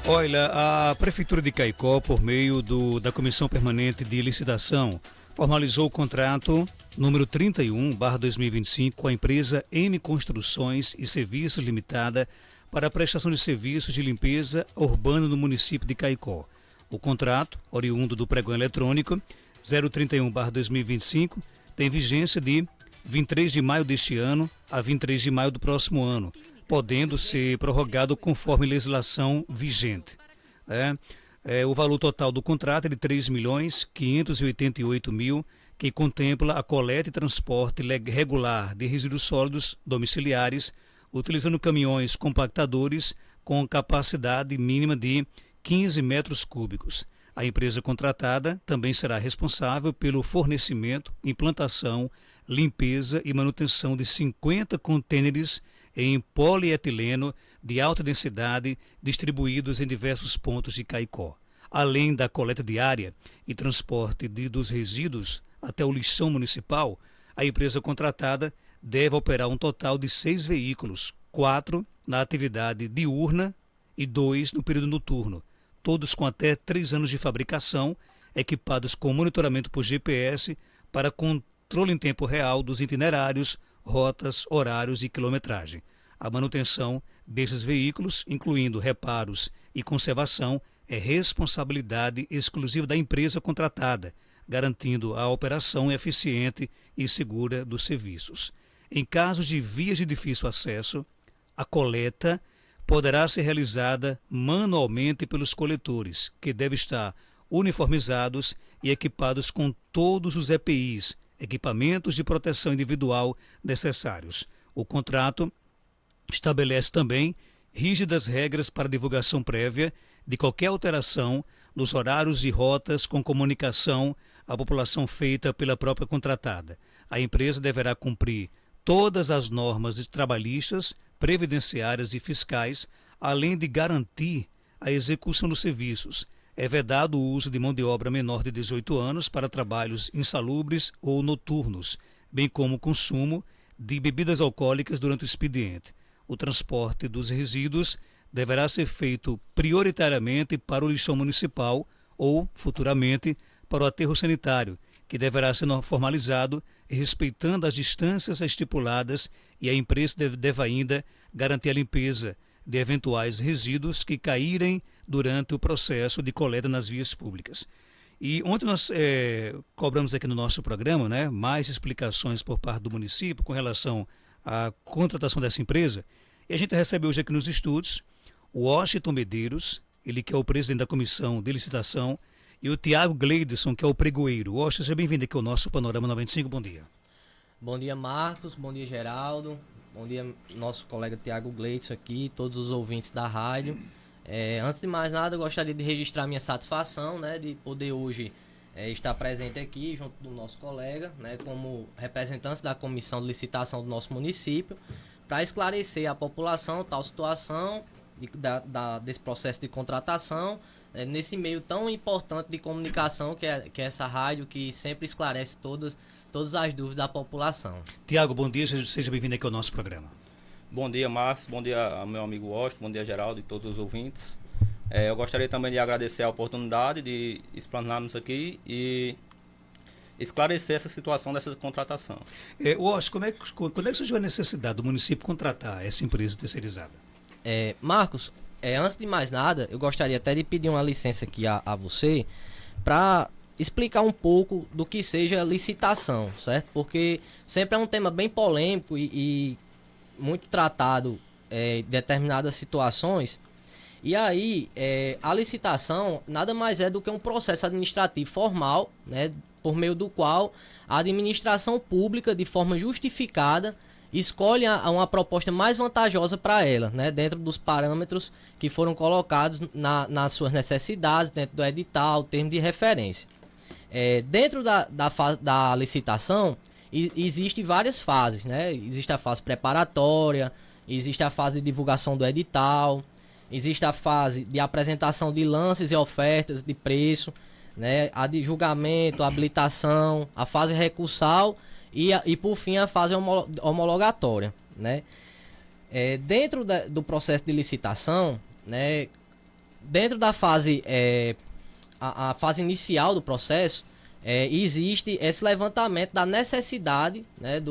Olha, a Prefeitura de Caicó, por meio da Comissão Permanente de Licitação, formalizou o contrato número 31/2025 com a empresa M Construções e Serviços Limitada para a prestação de serviços de limpeza urbana no município de Caicó. O contrato, oriundo do pregão eletrônico 031/2025, tem vigência de 23 de maio deste ano a 23 de maio do próximo ano, podendo ser prorrogado conforme legislação vigente. O valor total do contrato é de R$ 3.588.000, que contempla a coleta e transporte regular de resíduos sólidos domiciliares, utilizando caminhões compactadores com capacidade mínima de 15 metros cúbicos. A empresa contratada também será responsável pelo fornecimento, implantação, limpeza e manutenção de 50 contêineres em polietileno de alta densidade distribuídos em diversos pontos de Caicó. Além da coleta diária e transporte dos resíduos até o lixão municipal, a empresa contratada deve operar um total de 6 veículos, 4 na atividade diurna e 2 no período noturno, todos com até 3 anos de fabricação, equipados com monitoramento por GPS para controle em tempo real dos itinerários, rotas, horários e quilometragem. A manutenção desses veículos, incluindo reparos e conservação, é responsabilidade exclusiva da empresa contratada, garantindo a operação eficiente e segura dos serviços. Em casos de vias de difícil acesso, a coleta poderá ser realizada manualmente pelos coletores, que devem estar uniformizados e equipados com todos os EPIs, equipamentos de proteção individual necessários. O contrato estabelece também rígidas regras para divulgação prévia de qualquer alteração nos horários e rotas com comunicação à população feita pela própria contratada. A empresa deverá cumprir todas as normas trabalhistas, previdenciárias e fiscais, além de garantir a execução dos serviços. É vedado o uso de mão de obra menor de 18 anos para trabalhos insalubres ou noturnos, bem como o consumo de bebidas alcoólicas durante o expediente. O transporte dos resíduos deverá ser feito prioritariamente para o lixão municipal ou, futuramente, para o aterro sanitário, que deverá ser formalizado respeitando as distâncias estipuladas, e a empresa deve ainda garantir a limpeza de eventuais resíduos que caírem durante o processo de coleta nas vias públicas. E ontem nós cobramos aqui no nosso programa, mais explicações por parte do município com relação à contratação dessa empresa, e a gente recebe hoje aqui nos estúdios o Washington Medeiros, ele que é o presidente da comissão de licitação, e o Tiago Gleidson, que é o pregoeiro. Washington, seja bem-vindo aqui ao nosso Panorama 95, bom dia. Bom dia, Marcos, bom dia, Geraldo, bom dia, nosso colega Tiago Gleidson aqui, todos os ouvintes da rádio. Antes de mais nada, eu gostaria de registrar minha satisfação, de poder hoje estar presente aqui junto do nosso colega, como representante da comissão de licitação do nosso município, para esclarecer à população tal situação desse processo de contratação, nesse meio tão importante de comunicação que é essa rádio, que sempre esclarece todas as dúvidas da população. Tiago, bom dia, seja bem-vindo aqui ao nosso programa. Bom dia, Márcio, bom dia ao meu amigo Washington, bom dia, Geraldo e todos os ouvintes. Eu gostaria também de agradecer a oportunidade de explanarmos aqui e esclarecer essa situação dessa contratação. Washington, quando é que surgiu a necessidade do município contratar essa empresa terceirizada? Marcos, antes de mais nada, eu gostaria até de pedir uma licença aqui a você para explicar um pouco do que seja licitação, certo? Porque sempre é um tema bem polêmico e muito tratado em determinadas situações. E aí, a licitação nada mais é do que um processo administrativo formal, por meio do qual a administração pública, de forma justificada, escolhe uma proposta mais vantajosa para ela, dentro dos parâmetros que foram colocados nas suas necessidades, dentro do edital, termo de referência. Dentro da licitação, existem várias fases, Existe a fase preparatória, existe a fase de divulgação do edital, existe a fase de apresentação de lances e ofertas de preço, a de julgamento, a habilitação, a fase recursal e por fim a fase homologatória, Dentro do processo de licitação, dentro da fase, a fase inicial do processo, existe esse levantamento da necessidade, né,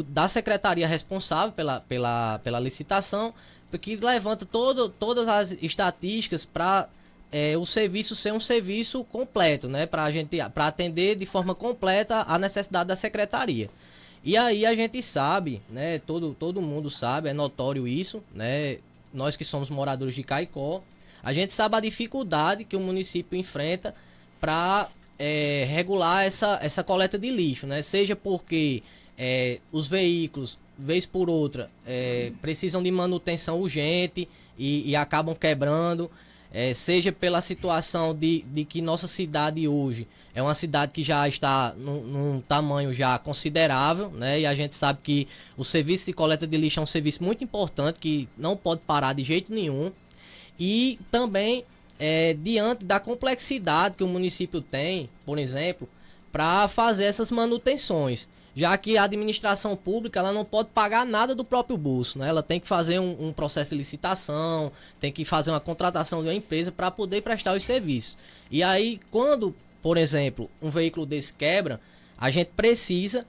da secretaria responsável pela licitação, porque levanta todas as estatísticas para o serviço ser um serviço completo, né, para atender de forma completa a necessidade da secretaria. E aí a gente sabe, né, todo mundo sabe, é notório isso, né, nós que somos moradores de Caicó, a gente sabe a dificuldade que o município enfrenta para regular essa coleta de lixo, né, seja porque os veículos, vez por outra, precisam de manutenção urgente e acabam quebrando, seja pela situação de que nossa cidade hoje é uma cidade que já está num tamanho já considerável, né? E a gente sabe que o serviço de coleta de lixo é um serviço muito importante, que não pode parar de jeito nenhum. E também, diante da complexidade que o município tem, por exemplo, para fazer essas manutenções, já que a administração pública ela não pode pagar nada do próprio bolso, né? Ela tem que fazer um processo de licitação, tem que fazer uma contratação de uma empresa para poder prestar os serviços. E aí, quando, por exemplo, um veículo desse quebra, a gente precisa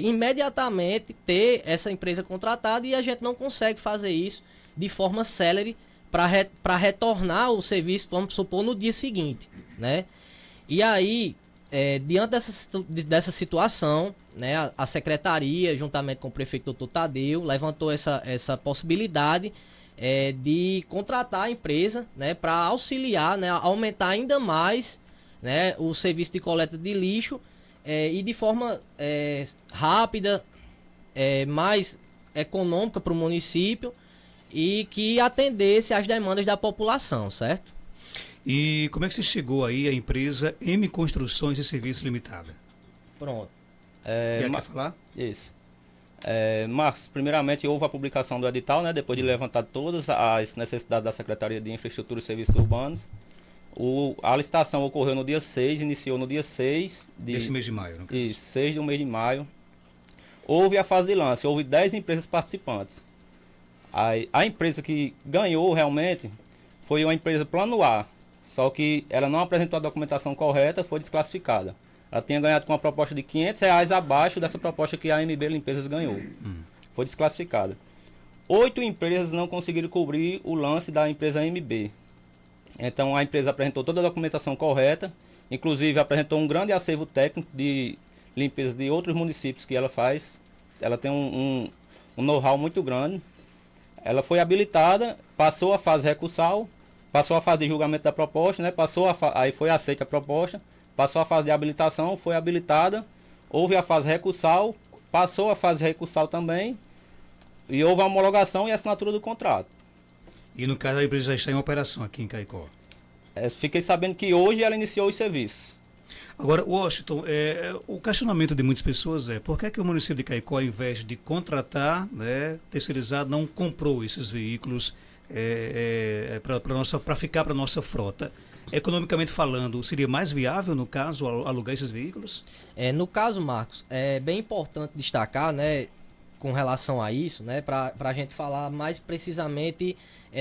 imediatamente ter essa empresa contratada e a gente não consegue fazer isso de forma célere para retornar o serviço, vamos supor, no dia seguinte, né? E aí, diante dessa situação, né, a secretaria, juntamente com o prefeito Dr. Tadeu, levantou essa possibilidade de contratar a empresa, né, para auxiliar, né, aumentar ainda mais, né, o serviço de coleta de lixo e de forma rápida, mais econômica para o município e que atendesse às demandas da população, certo? E como é que você chegou aí à empresa M Construções e Serviços Limitada? Pronto. Quer falar? Isso. Marcos, primeiramente houve a publicação do edital, né, depois de levantar todas as necessidades da Secretaria de Infraestrutura e Serviços Urbanos. A licitação ocorreu no dia 6, iniciou no dia 6 desse mês de maio, não? Isso, 6 do mês de maio. Houve a fase de lance, houve 10 empresas participantes. A empresa que ganhou realmente foi uma empresa Plano A, só que ela não apresentou a documentação correta, foi desclassificada. Ela tinha ganhado com uma proposta de R$500 abaixo dessa proposta que a MB Limpezas ganhou. Foi desclassificada. 8 empresas não conseguiram cobrir o lance da empresa MB. Então a empresa apresentou toda a documentação correta, inclusive apresentou um grande acervo técnico de limpeza de outros municípios que ela faz. Ela tem um know-how muito grande. Ela foi habilitada, passou a fase recursal, passou a fase de julgamento da proposta, né? Aí foi aceita a proposta, passou a fase de habilitação, foi habilitada, houve a fase recursal, passou a fase recursal também, e houve a homologação e a assinatura do contrato. E no caso a empresa já está em operação aqui em Caicó? Fiquei sabendo que hoje ela iniciou os serviços. Agora, Washington, o questionamento de muitas pessoas por que o município de Caicó, ao invés de contratar, né, terceirizado, não comprou esses veículos para ficar para a nossa frota? Economicamente falando, seria mais viável, no caso, alugar esses veículos? No caso, Marcos, é bem importante destacar, né, com relação a isso, né, para a gente falar mais precisamente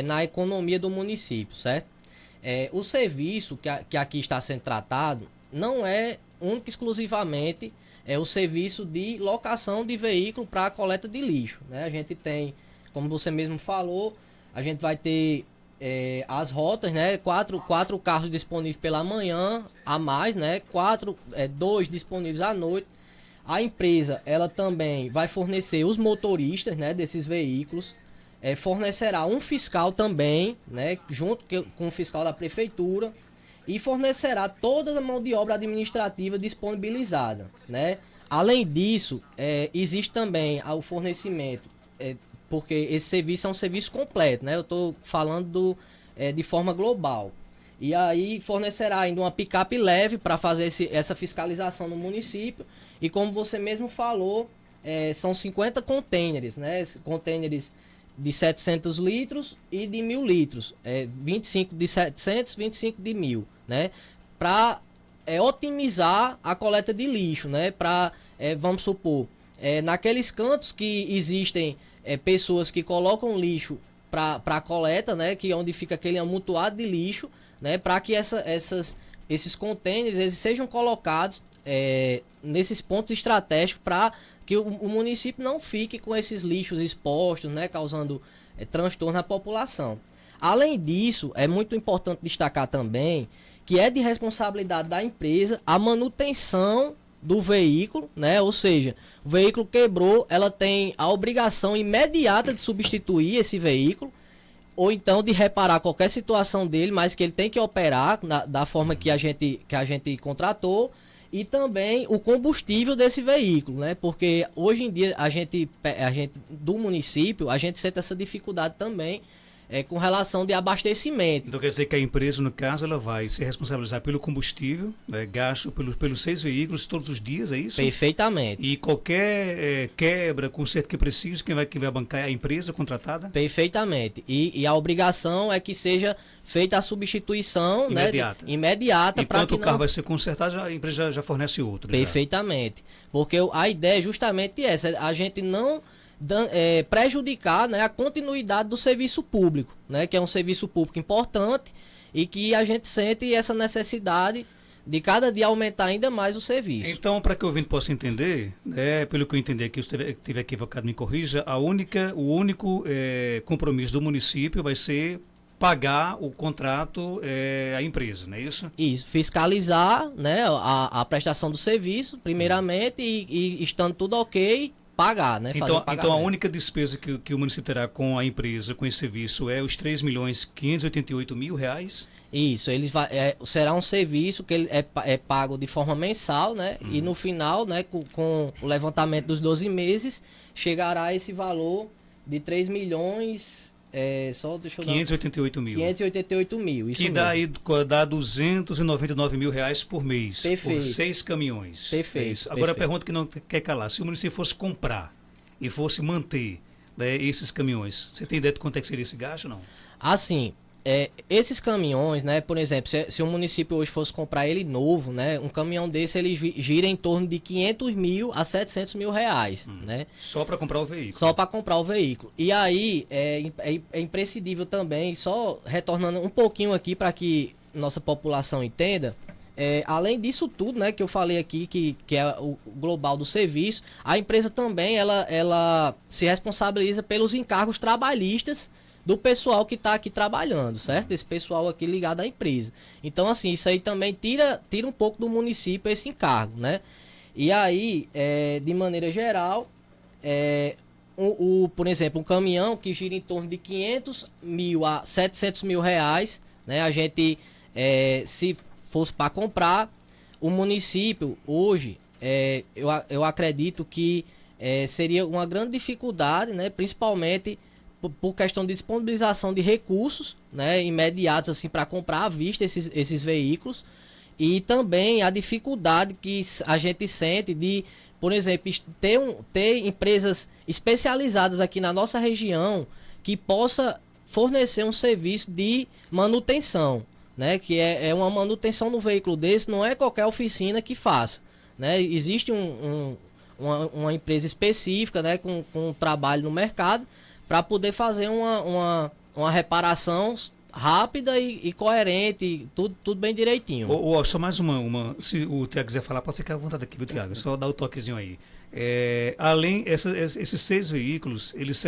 na economia do município, certo? O serviço que aqui está sendo tratado não é único e exclusivamente o serviço de locação de veículo para a coleta de lixo, né? A gente tem, como você mesmo falou, a gente vai ter as rotas, né? Quatro carros disponíveis pela manhã a mais, né? 2 disponíveis à noite. A empresa, ela também vai fornecer os motoristas, né, desses veículos, fornecerá um fiscal também, né, junto com o fiscal da prefeitura, e fornecerá toda a mão de obra administrativa disponibilizada, né? Além disso, existe também o fornecimento, porque esse serviço é um serviço completo, né? Eu estou falando de forma global. E aí fornecerá ainda uma picape leve para fazer essa fiscalização no município. E como você mesmo falou, são 50 containers, né? Containers de 700 litros e de 1.000 litros. 25 de 700, 25 de 1.000, né? Para otimizar a coleta de lixo, né? Para, vamos supor, naqueles cantos que existem pessoas que colocam lixo para a coleta, né, que é onde fica aquele amontoado de lixo, né, para que esses contêineres eles sejam colocados nesses pontos estratégicos para que o município não fique com esses lixos expostos, né, causando transtorno à população. Além disso, é muito importante destacar também que é de responsabilidade da empresa a manutenção do veículo, né? Ou seja, o veículo quebrou, ela tem a obrigação imediata de substituir esse veículo, ou então de reparar qualquer situação dele, mas que ele tem que operar da forma que a gente contratou, e também o combustível desse veículo, né? Porque hoje em dia a gente do município, a gente sente essa dificuldade também com relação de abastecimento. Então quer dizer que a empresa, no caso, ela vai se responsabilizar pelo combustível, gasto pelos 6 veículos todos os dias, é isso? Perfeitamente. E qualquer quebra, conserto que precise, quem vai bancar é a empresa contratada? Perfeitamente. E a obrigação é que seja feita a substituição imediata. Né, imediata. Enquanto o carro vai ser consertado, a empresa já fornece outro. Perfeitamente. Já. Porque a ideia é justamente essa, a gente não prejudicar, né, a continuidade do serviço público, né, que é um serviço público importante e que a gente sente essa necessidade de cada dia aumentar ainda mais o serviço. Então, para que o ouvinte possa entender, pelo que eu entendi aqui, se eu estiver equivocado, me corrija, o único compromisso do município vai ser pagar o contrato à empresa, não é isso? Isso, fiscalizar, né, a prestação do serviço, primeiramente, e estando tudo ok, pagar, né? Então a única despesa que o município terá com a empresa, com esse serviço, é os R$3.588.000? Isso, será um serviço que ele é pago de forma mensal, né? E no final, né, com o levantamento dos 12 meses, chegará a esse valor de 3 milhões... deixa eu 588 mil. 588 mil, isso que mesmo. dá R$299 mil por mês. Perfeito. Por 6 caminhões. Perfeito. Agora a pergunta que não quer calar: se o município fosse comprar e fosse manter, né, esses caminhões, você tem ideia de quanto é que seria esse gasto ou não? Assim, esses caminhões, né, por exemplo, se o município hoje fosse comprar ele novo, né, um caminhão desse ele gira em torno de 500 mil a 700 mil reais, né? Só para comprar o veículo? Só para comprar o veículo. E aí é imprescindível também, só retornando um pouquinho aqui para que nossa população entenda, além disso tudo, né, que eu falei aqui, que é o global do serviço, a empresa também ela se responsabiliza pelos encargos trabalhistas do pessoal que está aqui trabalhando, certo? Esse pessoal aqui ligado à empresa. Então, assim, isso aí também tira um pouco do município esse encargo, né? E aí, de maneira geral, por exemplo, um caminhão que gira em torno de 500 mil a 700 mil reais, né? A gente, se fosse para comprar, o município hoje, eu acredito que seria uma grande dificuldade, né? Principalmente por questão de disponibilização de recursos, né, imediatos assim, para comprar à vista esses veículos, e também a dificuldade que a gente sente de, por exemplo, ter empresas especializadas aqui na nossa região que possa fornecer um serviço de manutenção, né, que é uma manutenção no veículo desse, não é qualquer oficina que faça, né? Existe uma empresa específica, né, com trabalho no mercado, para poder fazer uma reparação rápida e coerente, tudo bem direitinho. Só mais uma. Se o Tiago quiser falar, pode ficar à vontade aqui, viu, Tiago? Só dá o toquezinho aí. Além, esses 6 veículos, eles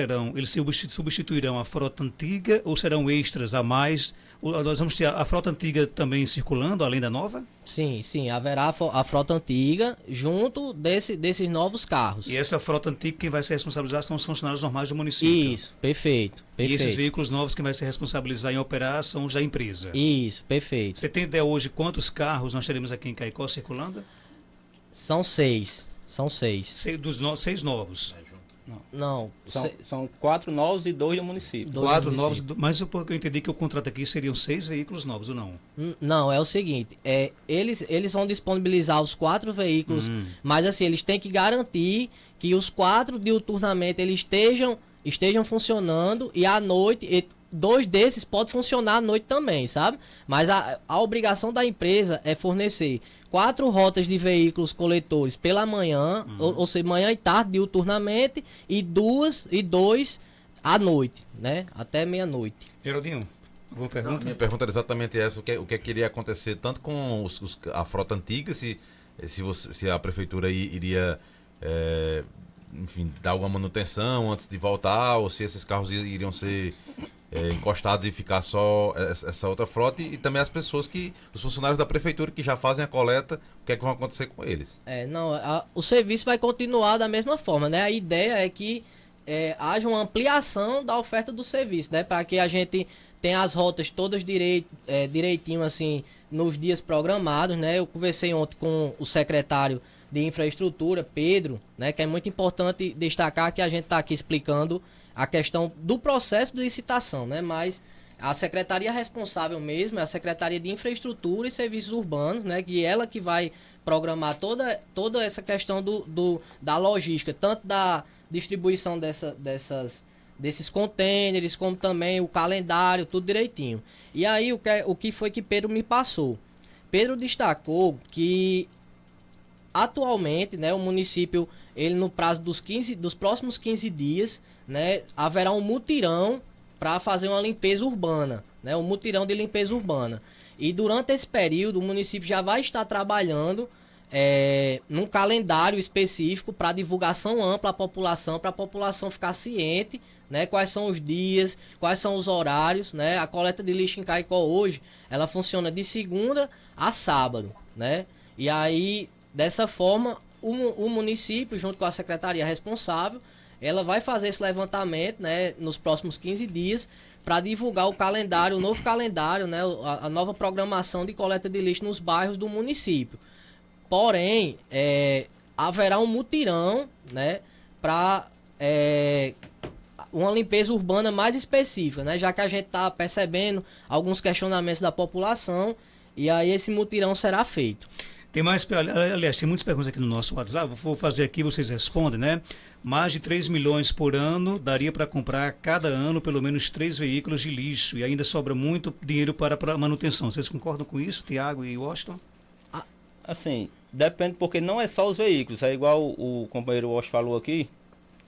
substituirão a frota antiga ou serão extras a mais? Nós vamos ter a frota antiga também circulando, além da nova? Sim, haverá a frota antiga junto desses novos carros. E essa frota antiga, quem vai se responsabilizar são os funcionários normais do município? Isso, perfeito. E esses veículos novos, quem vai se responsabilizar em operar são os da empresa? Isso, perfeito. Você tem ideia hoje quantos carros nós teremos aqui em Caicó circulando? São 6. 6 novos. Não. São 4 novos e 2 do município. 4 novos, mas eu entendi que o contrato aqui seriam 6 veículos novos, ou não? Não, é o seguinte, eles vão disponibilizar os 4 veículos, mas assim, eles têm que garantir que os 4 diuturnamente eles estejam funcionando, e à noite, 2 desses podem funcionar à noite também, sabe? Mas a obrigação da empresa é fornecer 4 rotas de veículos coletores pela manhã, ou seja, manhã e tarde, diuturnamente, e 2 à noite, né? Até meia-noite. Geraldinho, alguma pergunta? Minha pergunta era exatamente essa, o que queria acontecer tanto com a frota antiga, se a prefeitura iria, enfim, dar alguma manutenção antes de voltar, ou se esses carros iriam ser encostados e ficar só essa outra frota, e também as pessoas os funcionários da prefeitura que já fazem a coleta, o que é que vai acontecer com eles? O serviço vai continuar da mesma forma, né? A ideia é que haja uma ampliação da oferta do serviço, né? Para que a gente tenha as rotas todas direitinho, assim, nos dias programados, né? Eu conversei ontem com o secretário de Infraestrutura, Pedro, né? Que é muito importante destacar que a gente está aqui explicando a questão do processo de licitação, né? Mas a secretaria responsável mesmo é a Secretaria de Infraestrutura e Serviços Urbanos, né? Que ela que vai programar toda essa questão da logística, tanto da distribuição desses contêineres, como também o calendário, tudo direitinho. E aí o que foi que Pedro me passou? Pedro destacou que atualmente, né, o município, ele no prazo dos próximos 15 dias, né, haverá um mutirão para fazer uma limpeza urbana, né, um mutirão de limpeza urbana. E durante esse período o município já vai estar trabalhando num calendário específico para divulgação ampla à população, para a população ficar ciente, né, quais são os dias, quais são os horários, né? A coleta de lixo em Caicó hoje, ela funciona de segunda a sábado, né? E aí, dessa forma, o município, junto com a secretaria responsável, ela vai fazer esse levantamento, né, nos próximos 15 dias para divulgar o calendário, o novo calendário, né, a nova programação de coleta de lixo nos bairros do município. Porém, haverá um mutirão, né, para uma limpeza urbana mais específica, né, já que a gente está percebendo alguns questionamentos da população, e aí esse mutirão será feito. Tem aliás, tem muitas perguntas aqui no nosso WhatsApp, vou fazer aqui, vocês respondem, né? Mais de 3 milhões por ano daria para comprar cada ano pelo menos 3 veículos de lixo e ainda sobra muito dinheiro para manutenção. Vocês concordam com isso, Tiago e Washington? Assim, depende, porque não é só os veículos, é igual o companheiro Washington falou aqui,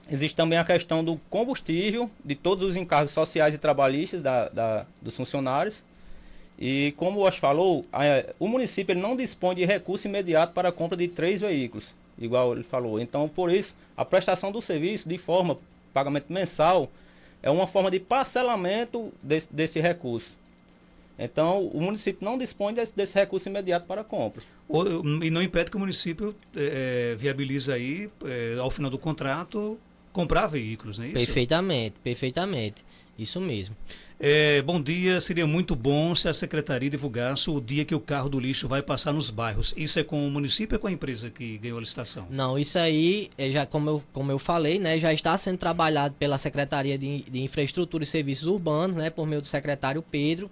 existe também a questão do combustível, de todos os encargos sociais e trabalhistas dos funcionários. E como o Washington falou, o município ele não dispõe de recurso imediato para a compra de 3 veículos, igual ele falou. Então, por isso, a prestação do serviço de forma pagamento mensal é uma forma de parcelamento desse recurso. Então, o município não dispõe desse recurso imediato para a compra. E não impede que o município viabilize aí, ao final do contrato, comprar veículos, não é isso? Perfeitamente. Isso mesmo. Bom dia, seria muito bom se a secretaria divulgasse o dia que o carro do lixo vai passar nos bairros. Isso é com o município ou com a empresa que ganhou a licitação? Não, isso aí, já, como eu falei, né, já está sendo trabalhado pela Secretaria de Infraestrutura e Serviços Urbanos, né, por meio do secretário Pedro.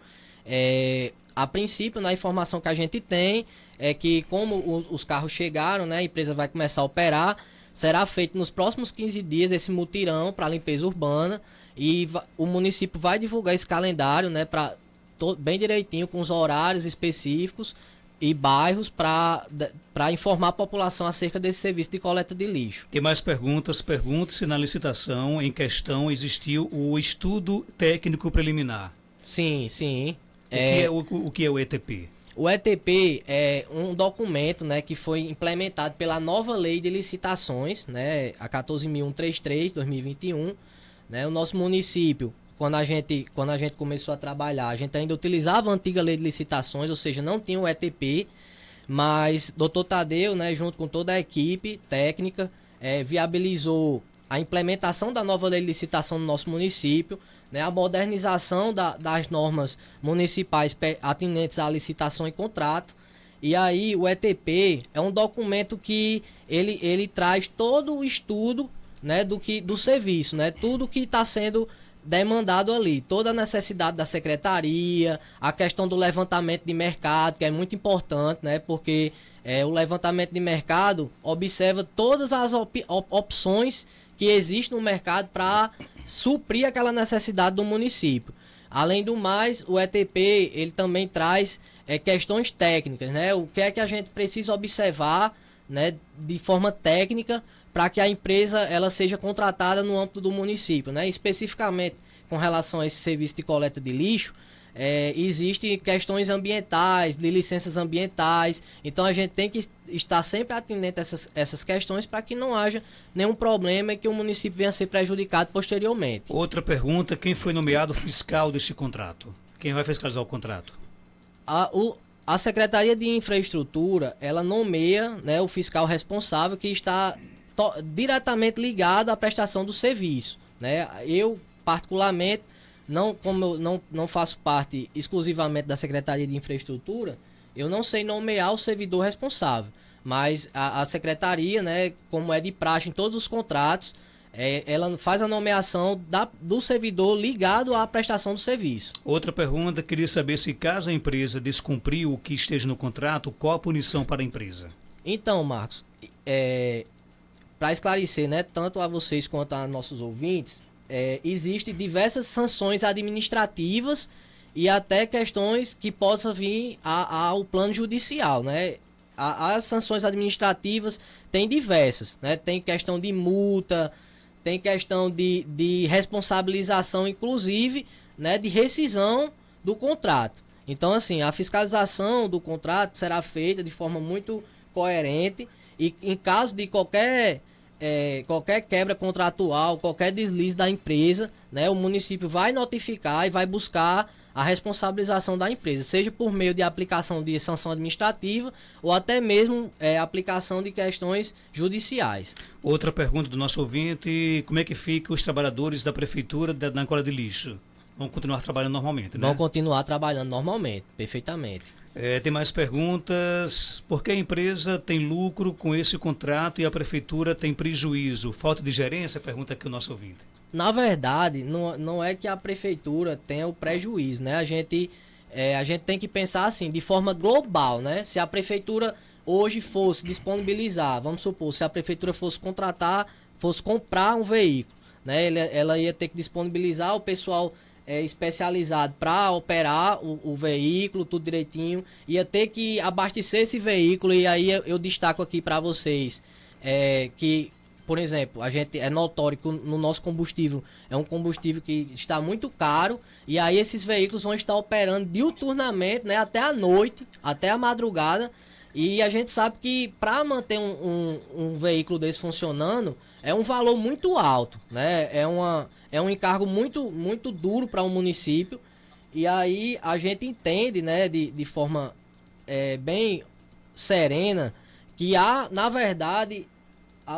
A princípio, na informação que a gente tem, é que como os carros chegaram, né, a empresa vai começar a operar, será feito nos próximos 15 dias esse mutirão para limpeza urbana. E o município vai divulgar esse calendário, né, bem direitinho, com os horários específicos e bairros para informar a população acerca desse serviço de coleta de lixo. Tem mais perguntas? Pergunte se na licitação em questão existiu o estudo técnico preliminar. Sim. O que é o ETP? O ETP é um documento, né, que foi implementado pela nova lei de licitações, né, a 14.133/2021. Né, o nosso município, quando a gente começou a trabalhar, a gente ainda utilizava a antiga lei de licitações, ou seja, não tinha o ETP, mas Dr. Tadeu, né, junto com toda a equipe técnica, viabilizou a implementação da nova lei de licitação no nosso município, né, a modernização das normas municipais atinentes à licitação e contrato. E aí o ETP é um documento que ele traz todo o estudo, né, do serviço, né, tudo que está sendo demandado ali, toda a necessidade da secretaria, a questão do levantamento de mercado, que é muito importante, né, porque o levantamento de mercado observa todas as opções que existem no mercado para suprir aquela necessidade do município. Além do mais, o ETP ele também traz questões técnicas, né, o que é que a gente precisa observar, né, de forma técnica para que a empresa ela seja contratada no âmbito do município, né? Especificamente com relação a esse serviço de coleta de lixo, existem questões ambientais, de licenças ambientais, então a gente tem que estar sempre atendendo a essas questões para que não haja nenhum problema e que o município venha a ser prejudicado posteriormente. Outra pergunta, quem foi nomeado fiscal deste contrato? Quem vai fiscalizar o contrato? A Secretaria de Infraestrutura, ela nomeia, né, o fiscal responsável que está diretamente ligado à prestação do serviço, né? Eu, particularmente, como eu não faço parte exclusivamente da Secretaria de Infraestrutura, eu não sei nomear o servidor responsável, mas a Secretaria, né, como é de praxe em todos os contratos, ela faz a nomeação do servidor ligado à prestação do serviço. Outra pergunta, queria saber se caso a empresa descumprir o que esteja no contrato, qual a punição para a empresa? Então, Marcos, para esclarecer, né, tanto a vocês quanto a nossos ouvintes, existem diversas sanções administrativas e até questões que possam vir ao plano judicial, né? As sanções administrativas tem diversas, né? Tem questão de multa, tem questão de responsabilização, inclusive, né, de rescisão do contrato. Então, assim, a fiscalização do contrato será feita de forma muito coerente e em caso de qualquer quebra contratual, qualquer deslize da empresa, né, o município vai notificar e vai buscar a responsabilização da empresa, seja por meio de aplicação de sanção administrativa ou até mesmo aplicação de questões judiciais. Outra pergunta do nosso ouvinte, como é que ficam os trabalhadores da prefeitura na coleta de lixo? Vão continuar trabalhando normalmente, né? Vão continuar trabalhando normalmente, perfeitamente. Tem mais perguntas. Por que a empresa tem lucro com esse contrato e a prefeitura tem prejuízo? Falta de gerência? Pergunta aqui o nosso ouvinte. Na verdade, não é que a prefeitura tenha o prejuízo, né? A gente tem que pensar assim, de forma global, né? Se a prefeitura hoje fosse disponibilizar, vamos supor, se a prefeitura fosse comprar um veículo, né? Ela ia ter que disponibilizar o pessoal especializado para operar o veículo, tudo direitinho, ia ter que abastecer esse veículo. E aí eu destaco aqui para vocês que, por exemplo, a gente é notório que no nosso combustível é um combustível que está muito caro, e aí esses veículos vão estar operando diuturnamente, né, até a noite, até a madrugada, e a gente sabe que para manter um veículo desse funcionando é um valor muito alto, né? É um encargo muito, muito duro para um município, e aí a gente entende, né, de forma bem serena que há, na verdade,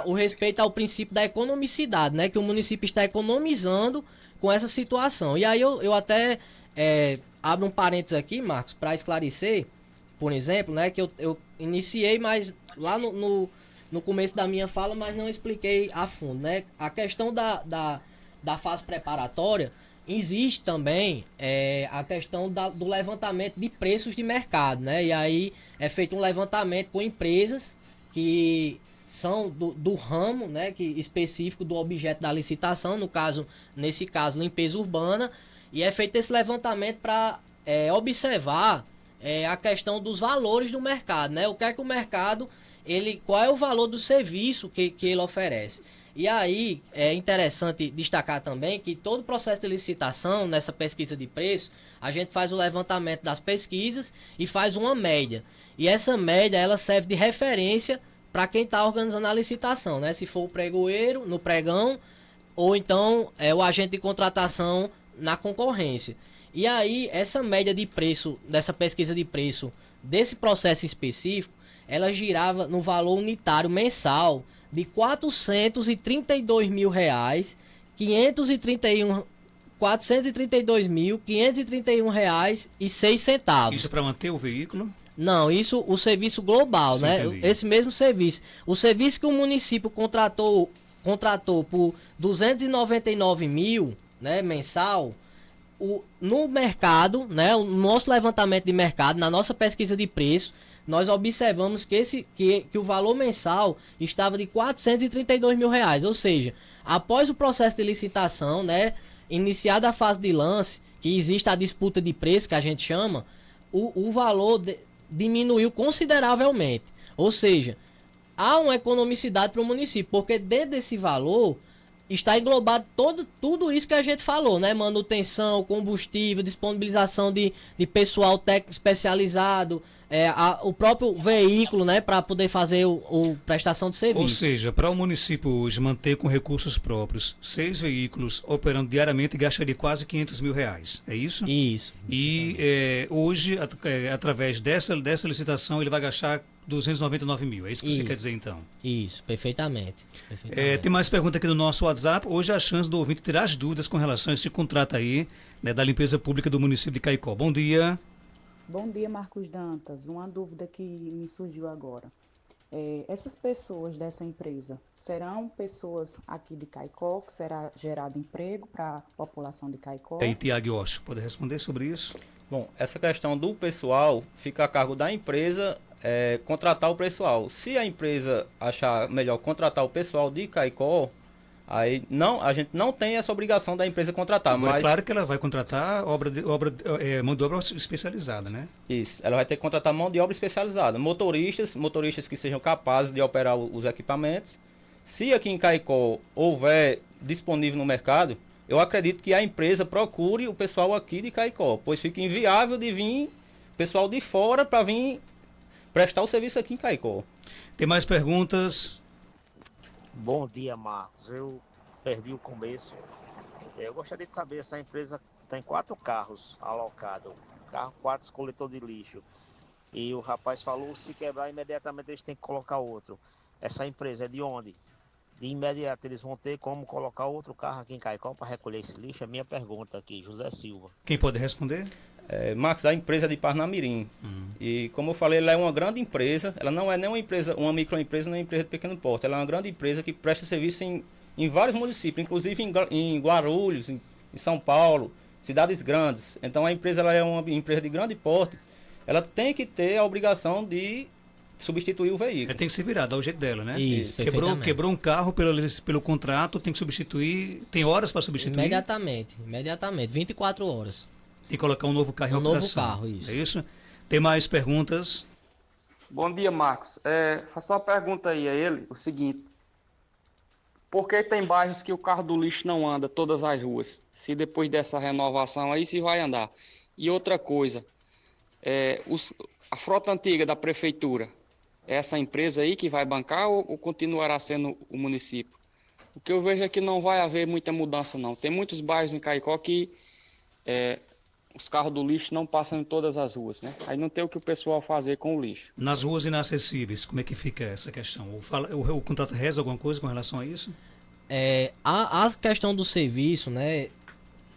o respeito ao princípio da economicidade, né, que o município está economizando com essa situação. E aí eu até abro um parênteses aqui, Marcos, para esclarecer, por exemplo, né, que eu iniciei, mas lá no começo da minha fala, mas não expliquei a fundo, né, a questão da fase preparatória. Existe também a questão do levantamento de preços de mercado, né? E aí é feito um levantamento com empresas que são do ramo, né, específico do objeto da licitação, nesse caso, limpeza urbana, e é feito esse levantamento para observar a questão dos valores do mercado, né? O que é que o mercado, qual é o valor do serviço que ele oferece. E aí é interessante destacar também que todo o processo de licitação, nessa pesquisa de preço, a gente faz o levantamento das pesquisas e faz uma média. E essa média, ela serve de referência para quem está organizando a licitação, né? Se for o pregoeiro, no pregão, ou então o agente de contratação na concorrência. E aí, essa média de preço, dessa pesquisa de preço, desse processo específico, ela girava no valor unitário mensal de R$ 432.531,06. Isso para manter o veículo? Não, isso o serviço global, sim, né? Entendi. Esse mesmo serviço. O serviço que o município contratou por 299 mil, né, mensal, no mercado, né, o nosso levantamento de mercado, na nossa pesquisa de preço, nós observamos que o valor mensal estava de R$ 432 mil, ou seja, após o processo de licitação, né, iniciada a fase de lance, que existe a disputa de preço, que a gente chama, o valor diminuiu consideravelmente. Ou seja, há uma economicidade para o município, porque dentro desse valor está englobado tudo isso que a gente falou, né? Manutenção, combustível, disponibilização de pessoal técnico especializado, o próprio veículo, né? Para poder fazer o prestação de serviço. Ou seja, para o município hoje manter com recursos próprios 6 veículos operando diariamente gastaria quase R$500 mil. É isso? Isso. E hoje, através dessa licitação, ele vai gastar 299 mil. É isso que você Isso. quer dizer, então? Isso, perfeitamente. Tem mais pergunta aqui no nosso WhatsApp. Hoje a chance do ouvinte tirar as dúvidas com relação a esse contrato aí, né, da limpeza pública do município de Caicó. Bom dia. Bom dia, Marcos Dantas. Uma dúvida que me surgiu agora. Essas pessoas dessa empresa serão pessoas aqui de Caicó, que será gerado emprego para a população de Caicó? E aí, Tiago Yoshi, pode responder sobre isso? Bom, essa questão do pessoal fica a cargo da empresa contratar o pessoal. Se a empresa achar melhor contratar o pessoal de Caicó, aí a gente não tem essa obrigação da empresa contratar. Agora, Mas é claro que ela vai contratar mão de obra especializada, né? isso, ela vai ter que contratar mão de obra especializada. Motoristas que sejam capazes de operar os equipamentos. Se aqui em Caicó houver disponível no mercado, eu acredito que a empresa procure o pessoal aqui de Caicó, pois fica inviável de vir pessoal de fora para vir prestar o serviço aqui em Caicó. Tem mais perguntas? Bom dia, Marcos. Eu perdi o começo. Eu gostaria de saber se a empresa tem 4 carros alocados, carro 4 coletor de lixo. E o rapaz falou, se quebrar imediatamente eles têm que colocar outro. Essa empresa é de onde? De imediato eles vão ter como colocar outro carro aqui em Caicó para recolher esse lixo? É minha pergunta aqui, José Silva. Quem pode responder? Marcos, a empresa é de Parnamirim. E como eu falei, ela é uma grande empresa. Ela não é nem uma empresa, uma microempresa, nem uma empresa de pequeno porte. Ela é uma grande empresa que presta serviço em vários municípios, inclusive em Guarulhos, em São Paulo, cidades grandes. Então a empresa ela é uma empresa de grande porte. Ela tem que ter a obrigação de substituir o veículo. Ela tem que se virar, dar o jeito dela, né? Isso, perfeitamente. Quebrou um carro pelo contrato, tem que substituir. Tem horas para substituir? Imediatamente, 24 horas. Tem que colocar um novo carro em Um novo operação. carro, isso. É isso? Tem mais perguntas? Bom dia, Marcos. Faço uma pergunta aí a ele, o seguinte. Por que tem bairros que o carro do lixo não anda todas as ruas? Se depois dessa renovação aí, se vai andar. E outra coisa, a frota antiga da prefeitura, é essa empresa aí que vai bancar ou continuará sendo o município? O que eu vejo é que não vai haver muita mudança, não. Tem muitos bairros em Caicó que os carros do lixo não passam em todas as ruas, né? Aí não tem o que o pessoal fazer com o lixo. Nas ruas inacessíveis, como é que fica essa questão? O contrato reza alguma coisa com relação a isso? A questão do serviço, né,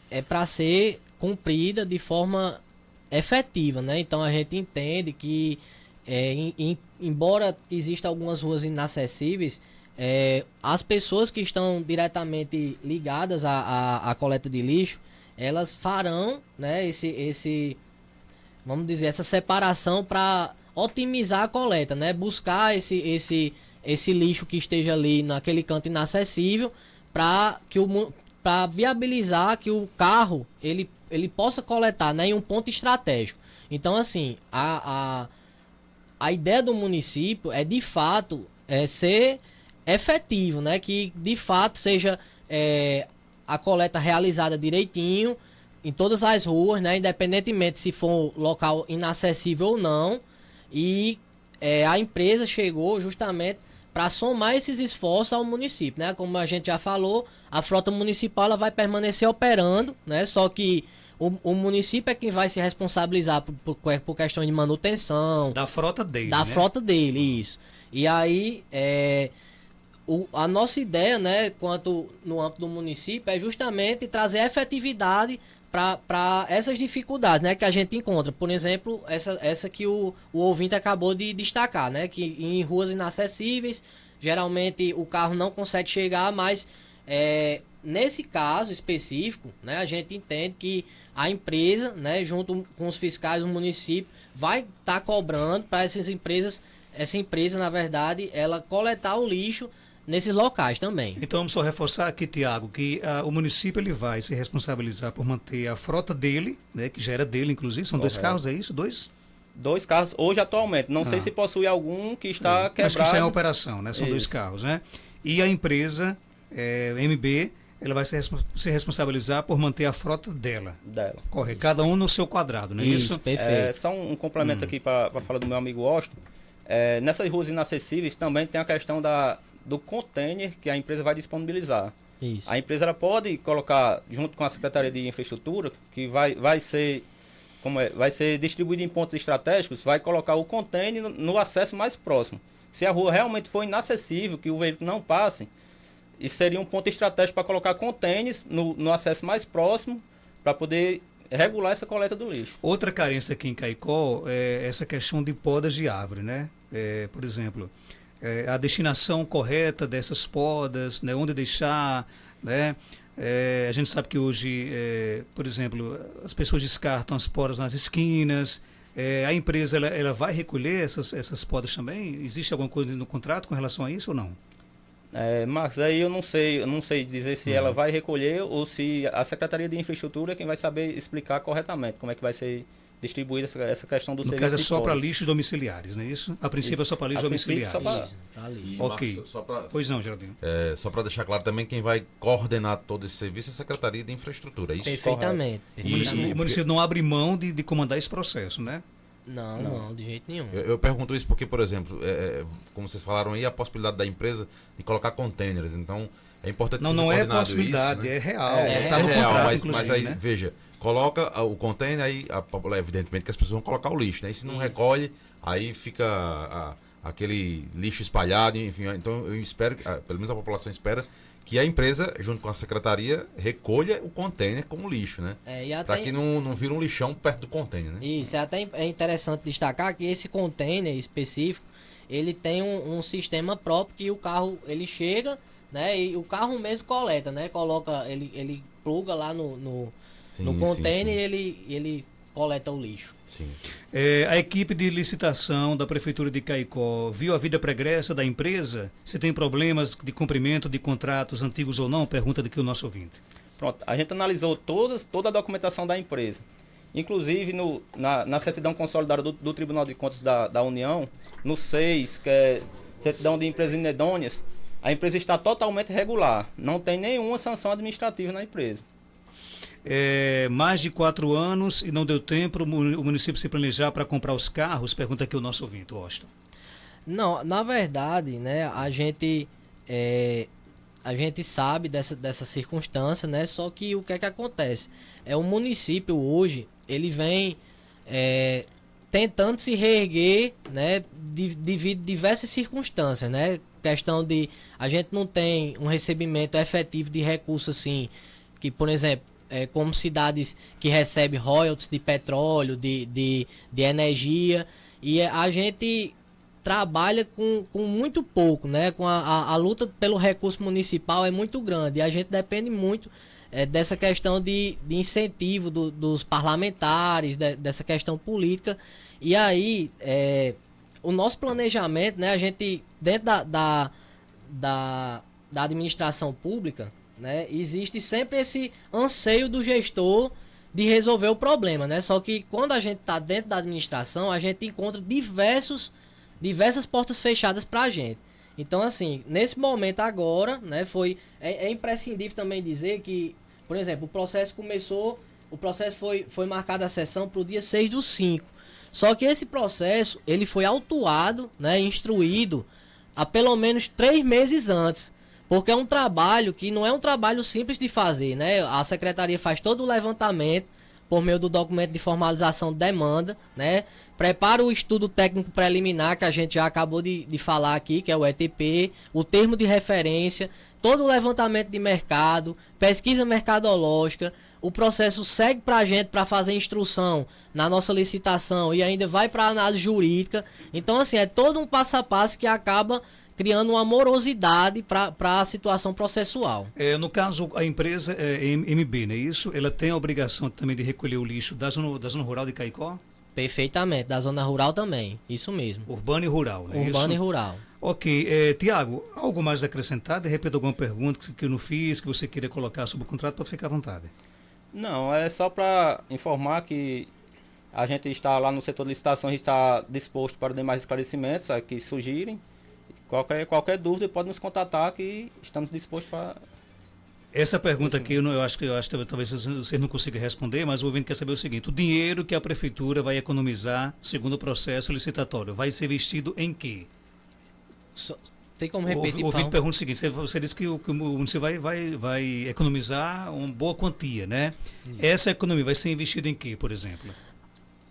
é para ser cumprida de forma efetiva, né? Então a gente entende que, embora existam algumas ruas inacessíveis, as pessoas que estão diretamente ligadas à coleta de lixo, elas farão, né, vamos dizer, essa separação para otimizar a coleta, né? Buscar esse lixo que esteja ali naquele canto inacessível para viabilizar que o carro ele possa coletar, né, em um ponto estratégico. Então, assim, a ideia do município é de fato ser efetivo, né? Que de fato seja a coleta realizada direitinho em todas as ruas, né? Independentemente se for um local inacessível ou não. E a empresa chegou justamente para somar esses esforços ao município, né? Como a gente já falou, a frota municipal ela vai permanecer operando, né? Só que o município é quem vai se responsabilizar por questão de manutenção. Da frota dele, Da né? frota dele, isso. E aí, a nossa ideia, né, quanto no âmbito do município, é justamente trazer efetividade para essas dificuldades, né, que a gente encontra. Por exemplo, essa que o ouvinte acabou de destacar, né, que em ruas inacessíveis, geralmente o carro não consegue chegar, mas nesse caso específico, né, a gente entende que a empresa, né, junto com os fiscais do município, vai estar cobrando para essa empresa, na verdade, ela coletar o lixo nesses locais também. Então vamos só reforçar aqui, Tiago, que o município ele vai se responsabilizar por manter a frota dele, né, que já era dele, inclusive, são 2 carros, é isso? 2? 2 carros hoje atualmente. Não sei se possui algum que está Mas quebrado. que está em operação, né? São 2 Isso. carros, né? E a empresa, MB, ela vai se responsabilizar por manter a frota dela. Correto. Cada um no seu quadrado, não é isso? Perfeito. Só um complemento aqui para falar do meu amigo Washington. Nessas ruas inacessíveis também tem a questão do container que a empresa vai disponibilizar. Isso. A empresa ela pode colocar, junto com a Secretaria de Infraestrutura, que vai ser distribuído em pontos estratégicos, vai colocar o container no acesso mais próximo. Se a rua realmente for inacessível, que o veículo não passe, isso seria um ponto estratégico para colocar containers no acesso mais próximo, para poder regular essa coleta do lixo. Outra carência aqui em Caicó é essa questão de podas de árvore, né? Por exemplo, a destinação correta dessas podas, né? Onde deixar, né? A gente sabe que hoje, por exemplo, as pessoas descartam as podas nas esquinas. A empresa ela vai recolher essas podas também? Existe alguma coisa no contrato com relação a isso ou não? Marcos, aí eu não sei dizer se ela vai recolher ou se a Secretaria de Infraestrutura é quem vai saber explicar corretamente como é que vai ser distribuída essa questão do serviço. No caso é só para podas. lixos domiciliares, não é isso? A princípio é só para lixos domiciliares. E, Ok. Marcos, só pra, Pois não, Geraldinho. só para deixar claro também, quem vai coordenar todo esse serviço é a Secretaria de Infraestrutura, é isso? Perfeitamente. O município não abre mão de comandar esse processo, né? Não, de jeito nenhum. Eu pergunto isso porque, por exemplo, como vocês falaram aí, a possibilidade da empresa de colocar containers. Então, é importante Não, seja não é coordenado possibilidade, isso, né? é real. É Está no real, contrato, mas inclusive, aí, né? veja, coloca o container aí, evidentemente que as pessoas vão colocar o lixo, né? E se não recolhe, aí fica aquele lixo espalhado, enfim. Então, eu espero, pelo menos a população espera, que a empresa, junto com a secretaria, recolha o container como lixo, né? Para que não vira um lixão perto do container, né? Isso, é interessante destacar que esse container específico, ele tem um sistema próprio que o carro, ele chega, né, e o carro mesmo coleta, né, ele pluga lá no container e ele coleta o lixo. Sim. A equipe de licitação da Prefeitura de Caicó viu a vida pregressa da empresa? Se tem problemas de cumprimento de contratos antigos ou não? Pergunta aqui o nosso ouvinte. Pronto, a gente analisou toda a documentação da empresa. Inclusive na certidão consolidada do Tribunal de Contas da União, no 6, que é certidão de empresas inedôneas, a empresa está totalmente regular. Não tem nenhuma sanção administrativa na empresa. Mais de 4 anos e não deu tempo o município se planejar para comprar os carros? Pergunta aqui o nosso ouvinte, Washington. Não, na verdade, né, a gente sabe dessa circunstância, né, só que o que é que acontece? O município hoje, ele vem tentando se reerguer, né, devido a diversas circunstâncias, né, questão de a gente não tem um recebimento efetivo de recursos assim, que por exemplo, como cidades que recebem royalties de petróleo, de energia, e a gente trabalha com muito pouco, né? Com a luta pelo recurso municipal é muito grande, e a gente depende muito dessa questão de incentivo dos parlamentares, dessa questão política, e aí o nosso planejamento, né? A gente, dentro da administração pública, né, existe sempre esse anseio do gestor de resolver o problema, né? Só que quando a gente está dentro da administração, a gente encontra diversas portas fechadas para a gente. Então, assim, nesse momento agora, né, é imprescindível também dizer que, por exemplo, o processo foi marcada a sessão para o dia 6/5. Só que esse processo, ele foi autuado, né, instruído há pelo menos 3 meses antes. Porque é um trabalho que não é um trabalho simples de fazer, né? A secretaria faz todo o levantamento por meio do documento de formalização de demanda, né? Prepara o estudo técnico preliminar, que a gente já acabou de falar aqui, que é o ETP, o termo de referência, todo o levantamento de mercado, pesquisa mercadológica. O processo segue para a gente para fazer instrução na nossa licitação e ainda vai para a análise jurídica. Então, assim, é todo um passo a passo que acaba criando uma morosidade para a situação processual. No caso, a empresa MB, não é isso? Ela tem a obrigação também de recolher o lixo da zona rural de Caicó? Perfeitamente, da zona rural também, isso mesmo. Urbano e rural, não é isso? Urbano e rural. Ok, Tiago, algo mais a acrescentar? De repente alguma pergunta que eu não fiz, que você queria colocar sobre o contrato, pode ficar à vontade. Não, é só para informar que A gente está lá no setor de licitação, a gente está disposto para demais esclarecimentos que surgirem. Qualquer dúvida pode nos contatar que estamos dispostos para... Essa pergunta aqui, eu acho que talvez você não consiga responder, mas o ouvinte quer saber o seguinte: o dinheiro que a prefeitura vai economizar, segundo o processo licitatório, vai ser investido em quê? Tem como repetir, O ouvinte pergunta o seguinte: você disse que o município vai economizar uma boa quantia, né? Essa economia vai ser investida em quê, por exemplo?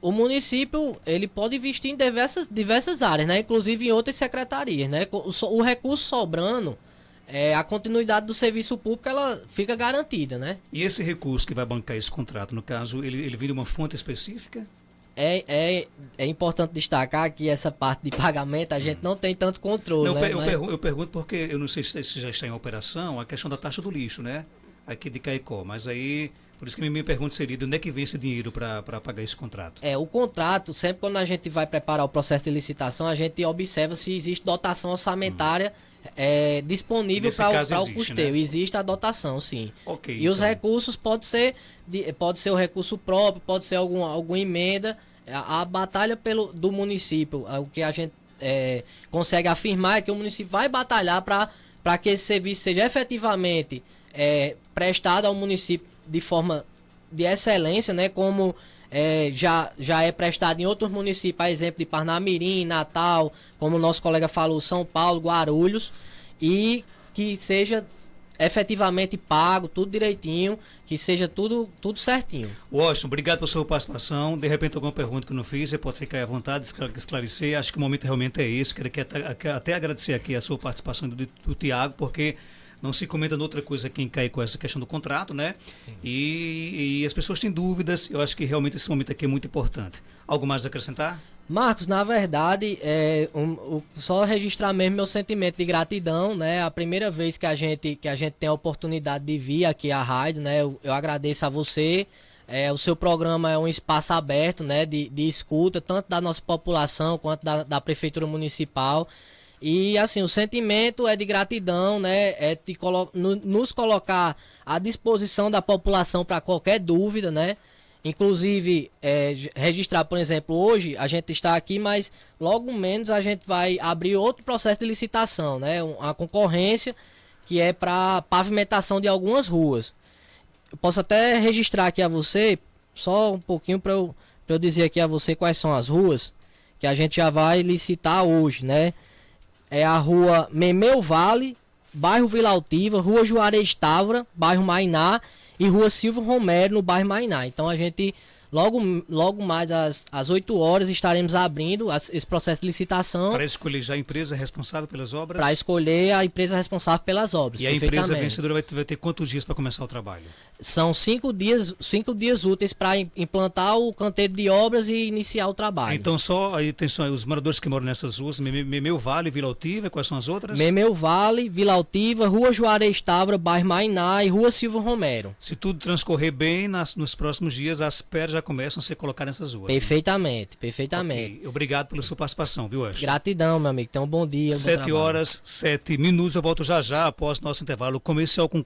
O município, ele pode investir em diversas áreas, né? Inclusive em outras secretarias, né? O recurso sobrando, a continuidade do serviço público, ela fica garantida, né? E esse recurso que vai bancar esse contrato, no caso, ele vem de uma fonte específica? É importante destacar que essa parte de pagamento a gente não tem tanto controle, Não, né? eu pergunto porque eu não sei se já está em operação a questão da taxa do lixo, né? Aqui de Caicó, mas aí, por isso que minha pergunta seria de onde é que vem esse dinheiro para pagar esse contrato? O contrato, sempre quando a gente vai preparar o processo de licitação, a gente observa se existe dotação orçamentária disponível para o custeio. Né? Existe a dotação, sim. Okay, e os recursos pode ser o recurso próprio, pode ser alguma emenda. A batalha do município, o que a gente consegue afirmar é que o município vai batalhar para que esse serviço seja efetivamente prestado ao município de forma de excelência, né? Como já é prestado em outros municípios, a exemplo de Parnamirim, Natal, como o nosso colega falou, São Paulo, Guarulhos, e que seja efetivamente pago, tudo direitinho, que seja tudo certinho. Washington, obrigado pela sua participação. De repente, alguma pergunta que eu não fiz, você pode ficar à vontade, esclarecer. Acho que o momento realmente é esse. Quero até agradecer aqui a sua participação do Tiago, porque não se comenta noutra coisa quem cai com essa questão do contrato, né? E as pessoas têm dúvidas. Eu acho que realmente esse momento aqui é muito importante. Algo mais a acrescentar? Marcos, na verdade, só registrar mesmo meu sentimento de gratidão, né? A primeira vez que a gente tem a oportunidade de vir aqui à rádio, né? Eu agradeço a você. O seu programa é um espaço aberto, né? De escuta, tanto da nossa população quanto da Prefeitura Municipal. E assim, o sentimento é de gratidão, né? É de nos colocar à disposição da população para qualquer dúvida, né? Inclusive, registrar, por exemplo, hoje a gente está aqui, mas logo menos a gente vai abrir outro processo de licitação, né? Uma concorrência que é para pavimentação de algumas ruas. Eu posso até registrar aqui a você, só um pouquinho para eu dizer aqui a você quais são as ruas que a gente já vai licitar hoje, né? É a rua Memeu Vale, bairro Vila Altiva, rua Juarez Távora, bairro Mainá, e rua Silvio Romero, no bairro Mainá. Então a gente, logo mais às 8 horas, estaremos abrindo esse processo de licitação. Para escolher já a empresa responsável pelas obras? Para escolher a empresa responsável pelas obras. E a empresa vencedora vai ter quantos dias para começar o trabalho? São 5 dias úteis para implantar o canteiro de obras e iniciar o trabalho. Então atenção, os moradores que moram nessas ruas, Memeu Vale, Vila Altiva, quais são as outras? Memeu Vale, Vila Altiva, rua Juarez Távora, bairro Mainá e rua Silvio Romero. Se tudo transcorrer bem, nos próximos dias as pedras já começam a ser colocadas nessas ruas. Perfeitamente. Okay. Obrigado pela sua participação, viu, Washington? Gratidão, meu amigo. Então, bom dia. 7 horas, 7 minutos. Eu volto já após nosso intervalo comercial com